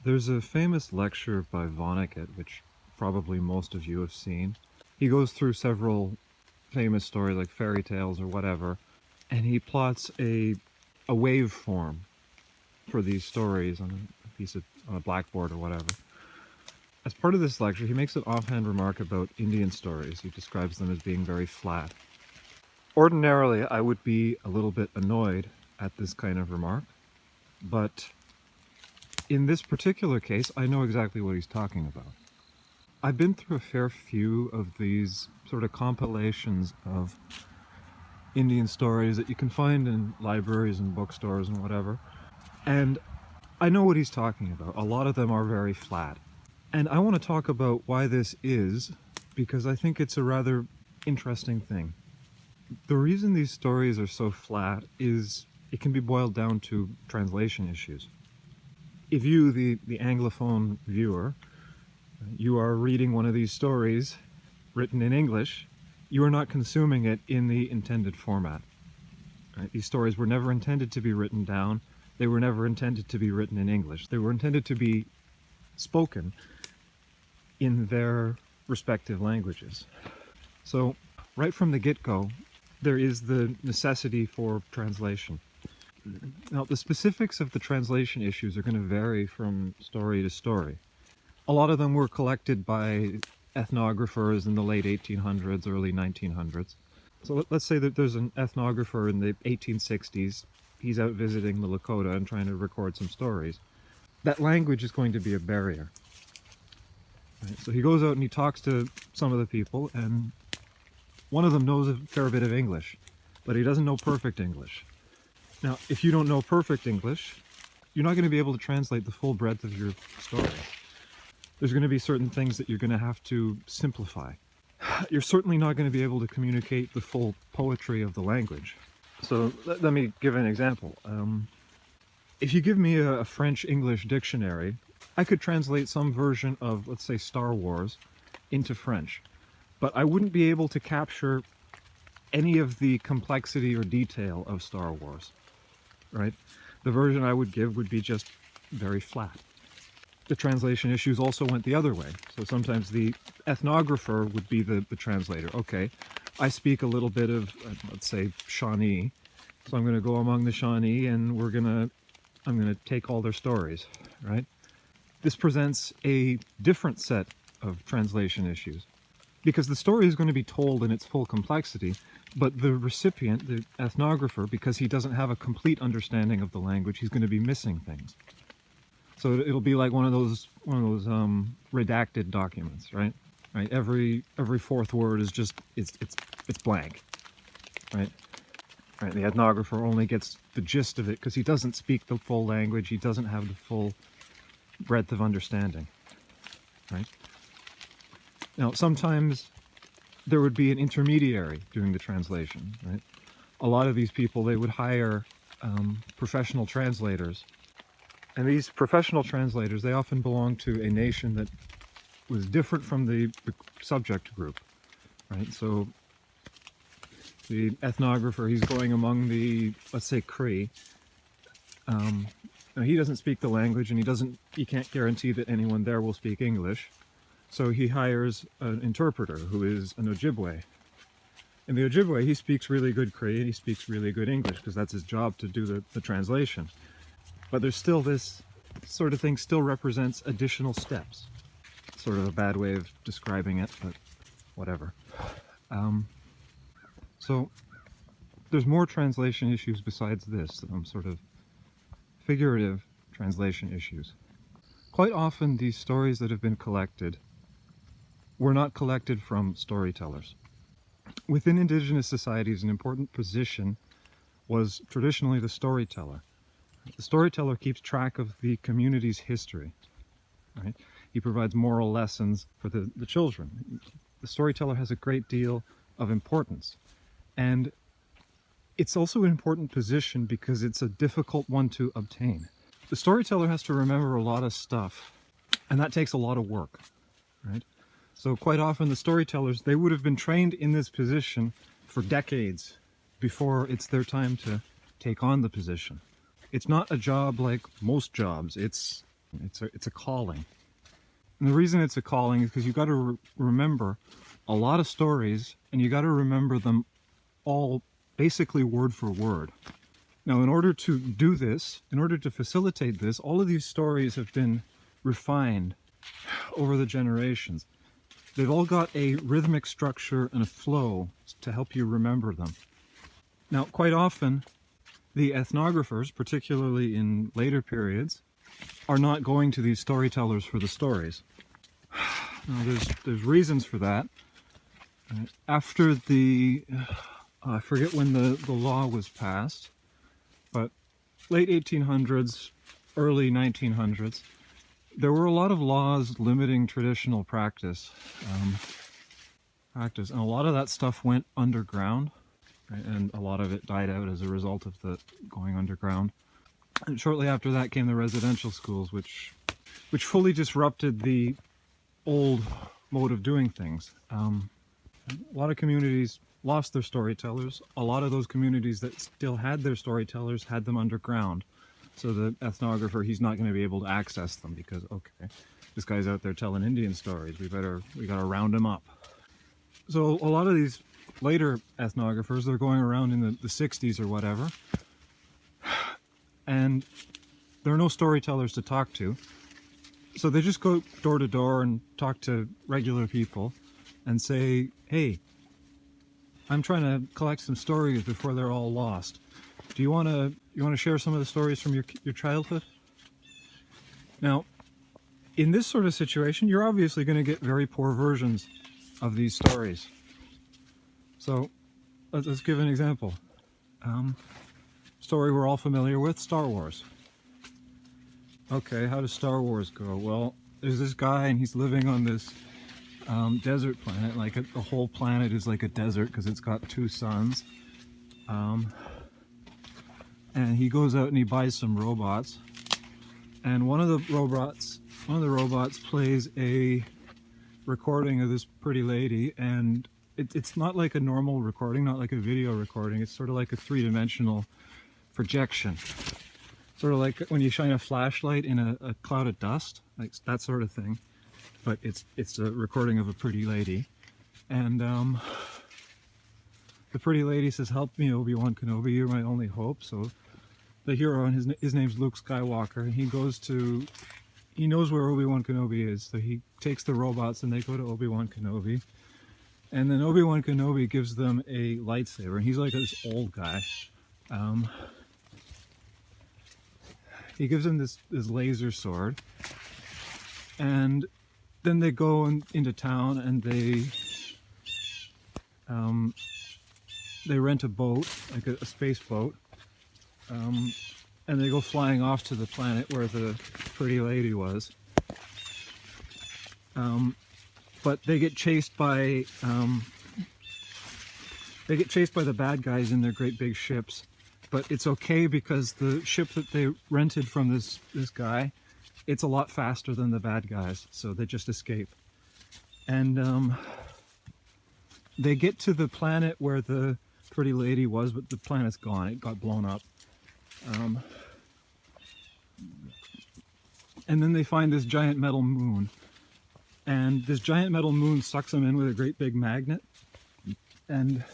There's a famous lecture by Vonnegut, which probably most of you have seen. He goes through several famous stories like fairy tales or whatever, and he plots a waveform for these stories on a blackboard or whatever. As part of this lecture, he makes an offhand remark about Indian stories. He describes them as being very flat. Ordinarily, I would be a little bit annoyed at this kind of remark, but in this particular case, I know exactly what he's talking about. I've been through a fair few of these sort of compilations of Indian stories that you can find in libraries and bookstores and whatever, and I know what he's talking about. A lot of them are very flat. And I want to talk about why this is, because I think it's a rather interesting thing. The reason these stories are so flat is it can be boiled down to translation issues. If you, the Anglophone viewer, you are reading one of these stories written in English, you are not consuming it in the intended format. Right? These stories were never intended to be written down. They were never intended to be written in English. They were intended to be spoken in their respective languages. So right from the get-go, there is the necessity for translation. Now, the specifics of the translation issues are going to vary from story to story. A lot of them were collected by ethnographers in the late 1800s, early 1900s. So let's say that there's an ethnographer in the 1860s. He's out visiting the Lakota and trying to record some stories. That language is going to be a barrier. Right? So he goes out and he talks to some of the people, and one of them knows a fair bit of English, but he doesn't know perfect English. Now, if you don't know perfect English, you're not going to be able to translate the full breadth of your story. There's going to be certain things that you're going to have to simplify. You're certainly not going to be able to communicate the full poetry of the language. So let me give an example. If you give me a French-English dictionary, I could translate some version of, let's say, Star Wars into French, but I wouldn't be able to capture any of the complexity or detail of Star Wars, right? The version I would give would be just very flat. The translation issues also went the other way. So sometimes the ethnographer would be the translator. Okay, I speak a little bit of, let's say, Shawnee, so I'm going to go among the Shawnee and I'm going to take all their stories, right? This presents a different set of translation issues because the story is going to be told in its full complexity, but the recipient, the ethnographer, because he doesn't have a complete understanding of the language, he's going to be missing things. So it'll be like one of those redacted documents, right? Right. Every fourth word is just it's blank, right? Right. The ethnographer only gets the gist of it because he doesn't speak the full language. He doesn't have the full breadth of understanding, right? Now, sometimes there would be an intermediary doing the translation, right? A lot of these people, they would hire professional translators. And these professional translators, they often belong to a nation that was different from the subject group, right? So the ethnographer, he's going among the, let's say, Cree. Now he doesn't speak the language, and he can't guarantee that anyone there will speak English. So he hires an interpreter who is an Ojibwe. And the Ojibwe, he speaks really good Cree, and he speaks really good English because that's his job to do the translation. But there's still this sort of thing still represents additional steps. Sort of a bad way of describing it, but whatever. So there's more translation issues besides this, sort of figurative translation issues. Quite often these stories that have been collected were not collected from storytellers. Within indigenous societies, an important position was traditionally the storyteller. The storyteller keeps track of the community's history, right? He provides moral lessons for the children. The storyteller has a great deal of importance. And it's also an important position because it's a difficult one to obtain. The storyteller has to remember a lot of stuff, and that takes a lot of work, right? So quite often the storytellers, they would have been trained in this position for decades before it's their time to take on the position. It's not a job like most jobs. It's It's a calling. And the reason it's a calling is because you got to remember a lot of stories, and you got to remember them all basically word for word. Now, in order to do this, in order to facilitate this, all of these stories have been refined over the generations. They've all got a rhythmic structure and a flow to help you remember them. Now, quite often, the ethnographers, particularly in later periods, are not going to these storytellers for the stories. Now, there's reasons for that. After the, I forget when the law was passed, but late 1800s, early 1900s, there were a lot of laws limiting traditional practice. And a lot of that stuff went underground, right? And a lot of it died out as a result of the going underground. And shortly after that came the residential schools, which fully disrupted the old mode of doing things. A lot of communities lost their storytellers. A lot of those communities that still had their storytellers had them underground. So the ethnographer, he's not going to be able to access them because, okay, this guy's out there telling Indian stories. We gotta round him up. So a lot of these later ethnographers, they're going around in the 60s or whatever, and there are no storytellers to talk to. So they just go door to door and talk to regular people and say, hey, I'm trying to collect some stories before they're all lost. Do you want to share some of the stories from your childhood? Now, in this sort of situation, you're obviously going to get very poor versions of these stories. So let's give an example. Story we're all familiar with, Star Wars. Okay, how does Star Wars go? Well, there's this guy and he's living on this desert planet. Like the whole planet is like a desert because it's got 2 suns. And he goes out and he buys some robots. And one of the robots plays a recording of this pretty lady, and it's not like a normal recording, not like a video recording. It's sort of like a 3-dimensional projection. Sort of like when you shine a flashlight in a cloud of dust, like that sort of thing. But it's a recording of a pretty lady. And the pretty lady says, "Help me, Obi-Wan Kenobi, you're my only hope." So the hero, and his name's Luke Skywalker, and he knows where Obi-Wan Kenobi is, so he takes the robots and they go to Obi-Wan Kenobi. And then Obi-Wan Kenobi gives them a lightsaber, and he's like this old guy. He gives them this laser sword, and then they go into town and they rent a boat, like a space boat, and they go flying off to the planet where the pretty lady was. But they get chased by the bad guys in their great big ships. But it's okay because the ship that they rented from this guy, it's a lot faster than the bad guys, so they just escape. And they get to the planet where the pretty lady was, but the planet's gone. It got blown up. And then they find this giant metal moon. And this giant metal moon sucks them in with a great big magnet. And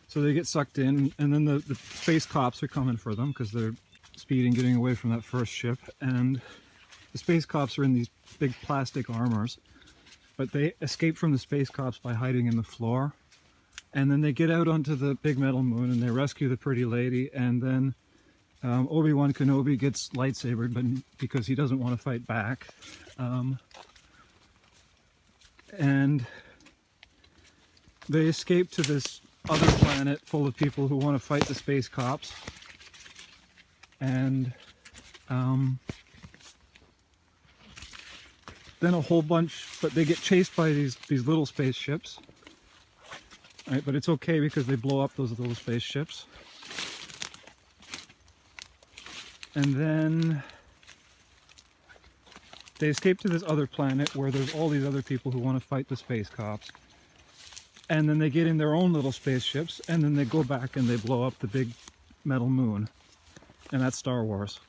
so they get sucked in, and then the space cops are coming for them because they're speeding, getting away from that first ship. And the space cops are in these big plastic armors, but they escape from the space cops by hiding in the floor. And then they get out onto the big metal moon and they rescue the pretty lady, and then Obi-Wan Kenobi gets lightsabered, but because he doesn't want to fight back. And they escape to this other planet full of people who want to fight the space cops. And then a whole bunch, but they get chased by these little spaceships. Right, but it's okay because they blow up those little spaceships. And then they escape to this other planet where there's all these other people who want to fight the space cops. And then they get in their own little spaceships, and then they go back and they blow up the big metal moon. And that's Star Wars.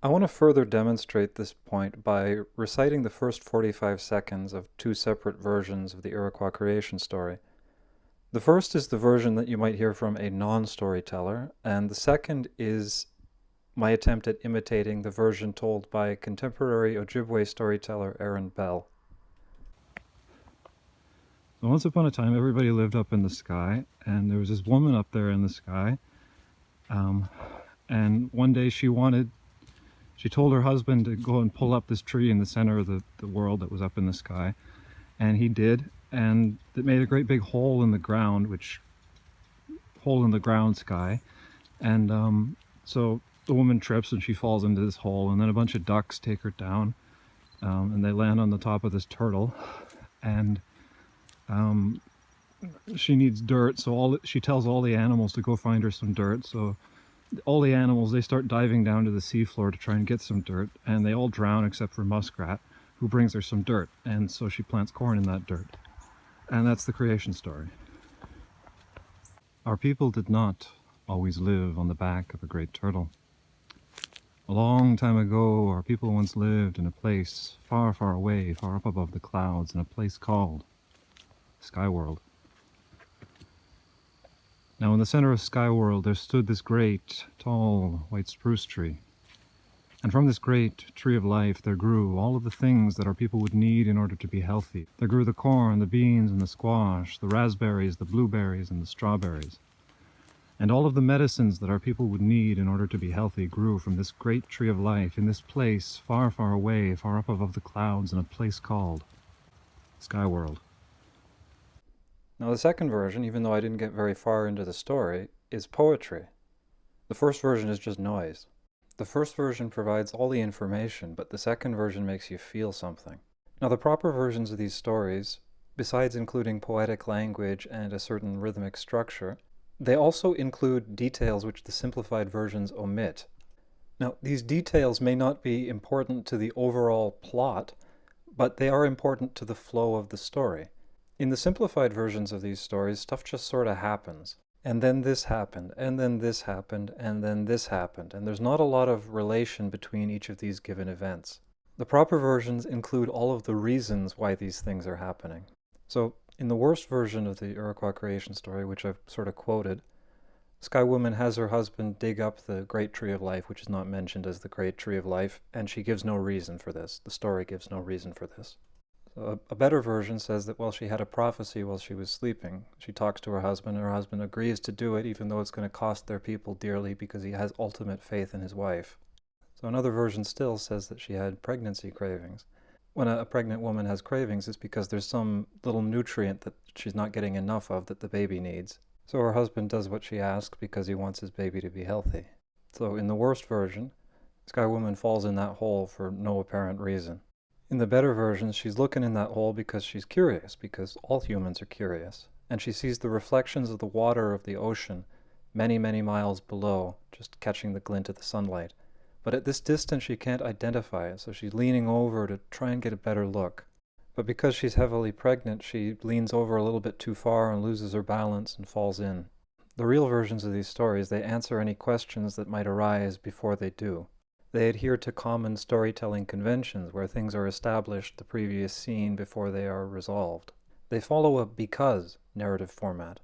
I want to further demonstrate this point by reciting the first 45 seconds of two separate versions of the Iroquois creation story. The first is the version that you might hear from a non-storyteller, and the second is my attempt at imitating the version told by contemporary Ojibwe storyteller Aaron Bell. So once upon a time, everybody lived up in the sky, and there was this woman up there in the sky. And one day she told her husband to go and pull up this tree in the center of the world that was up in the sky. And he did, and it made a great big hole in the ground, sky. And so the woman trips and she falls into this hole, and then a bunch of ducks take her down, and they land on the top of this turtle. And she needs dirt, so she tells all the animals to go find her some dirt. So all the animals, they start diving down to the seafloor to try and get some dirt, and they all drown except for Muskrat, who brings her some dirt. And so she plants corn in that dirt. And that's the creation story. Our people did not always live on the back of a great turtle. A long time ago, our people once lived in a place far, far away, far up above the clouds, in a place called Skyworld. Now, in the center of Skyworld, there stood this great, tall, white spruce tree. And from this great tree of life, there grew all of the things that our people would need in order to be healthy. There grew the corn, the beans, and the squash, the raspberries, the blueberries, and the strawberries. And all of the medicines that our people would need in order to be healthy grew from this great tree of life in this place far, far away, far up above the clouds, in a place called Skyworld. Now, the second version, even though I didn't get very far into the story, is poetry. The first version is just noise. The first version provides all the information, but the second version makes you feel something. Now, the proper versions of these stories, besides including poetic language and a certain rhythmic structure, they also include details which the simplified versions omit. Now, these details may not be important to the overall plot, but they are important to the flow of the story. In the simplified versions of these stories, stuff just sort of happens. And then this happened, and then this happened, and then this happened, and there's not a lot of relation between each of these given events. The proper versions include all of the reasons why these things are happening. So, in the worst version of the Iroquois creation story, which I've sort of quoted, Sky Woman has her husband dig up the Great Tree of Life, which is not mentioned as the Great Tree of Life, and she gives no reason for this. The story gives no reason for this. So a better version says that, well, she had a prophecy while she was sleeping. She talks to her husband agrees to do it, even though it's going to cost their people dearly because he has ultimate faith in his wife. So another version still says that she had pregnancy cravings. When a pregnant woman has cravings, it's because there's some little nutrient that she's not getting enough of that the baby needs. So her husband does what she asks because he wants his baby to be healthy. So in the worst version, Sky Woman falls in that hole for no apparent reason. In the better versions, she's looking in that hole because she's curious, because all humans are curious, and she sees the reflections of the water of the ocean many, many miles below, just catching the glint of the sunlight. But at this distance she can't identify it, so she's leaning over to try and get a better look. But because she's heavily pregnant, she leans over a little bit too far and loses her balance and falls in. The real versions of these stories, they answer any questions that might arise before they do. They adhere to common storytelling conventions where things are established the previous scene before they are resolved. They follow a because narrative format,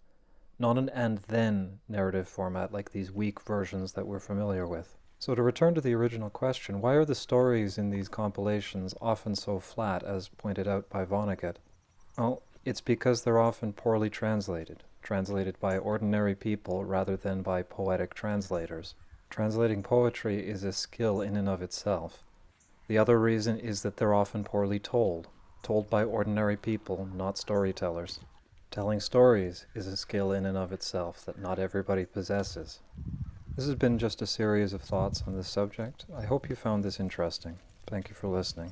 not an and then narrative format like these weak versions that we're familiar with. So to return to the original question, why are the stories in these compilations often so flat, as pointed out by Vonnegut? Well, it's because they're often poorly translated by ordinary people rather than by poetic translators. Translating poetry is a skill in and of itself. The other reason is that they're often poorly told by ordinary people, not storytellers. Telling stories is a skill in and of itself that not everybody possesses. This has been just a series of thoughts on this subject. I hope you found this interesting. Thank you for listening.